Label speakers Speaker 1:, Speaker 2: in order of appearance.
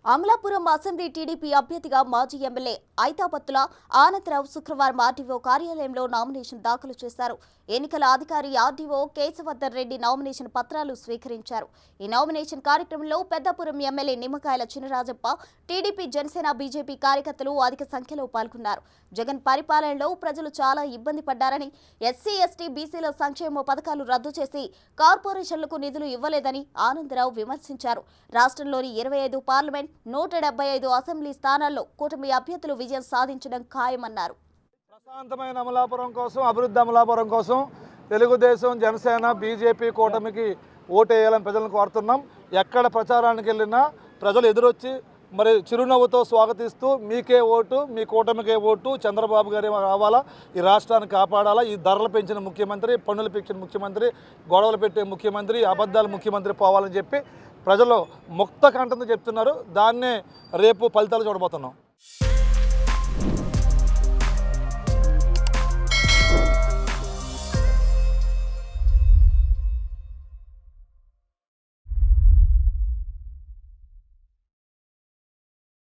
Speaker 1: Amalapuram assembly TDP అభ్యర్థిగా మాజీ MLA ఐతాపత్తుల Anandarao శుక్రవారం ఆర్డీఓ కార్యాలయంలో నామినేషన్ దాఖలు చేశారు. ఎన్నికల అధికారి ఆర్డీఓ కేశవర్ధన్ రెడ్డి నామినేషన్ పత్రాలు స్వీకరించారు. ఈ నామినేషన్ కార్యక్రమంలో Peddapuram MLA Nimmakayala Chinarajappa, TDP, Janasena, BJP కార్యకర్తలు అధిక సంఖ్యలో పాల్గొన్నారు. జగన్ పరిపాలనలో ప్రజలు చాలా ఇబ్బంది పడ్డారని, ఎస్సీ, ఎస్టీ, బీసీల సంక్షేమ పథకాలు రద్దు చేసి కార్పొరేషన్లకు నిధులు ఇవ్వలేదని ఆనందరావు విమర్శించారు. రాష్ట్రంలోని 25 పార్లమెంట్ 175 అసెంబ్లీ స్థానాల్లో కూటమి అభ్యర్థులు విజయం సాధించడం ఖాయమన్నారు.
Speaker 2: ప్రశాంతమైన అమలాపురం కోసం, అభివృద్ధి అమలాపురం కోసం తెలుగుదేశం, జనసేన, బీజేపీ కూటమికి ఓటేయాలని ప్రజలను కోరుతున్నాం. ఎక్కడ ప్రచారానికి వెళ్ళినా ప్రజలు ఎదురొచ్చి మరి చిరునవ్వుతో స్వాగతిస్తూ మీకే ఓటు, మీ కూటమికే ఓటు, చంద్రబాబు గారు రావాలా, ఈ రాష్ట్రాన్ని కాపాడాలా, ఈ ధరలు పెంచిన ముఖ్యమంత్రి, పన్నులు పెంచిన ముఖ్యమంత్రి, గొడవలు పెట్టే ముఖ్యమంత్రి, అబద్ధాల ముఖ్యమంత్రి పోవాలని చెప్పి ప్రజలు ముక్త కంఠంతో చెప్తున్నారు. దాన్నే రేపు ఫలితాలు చూడబోతున్నాం.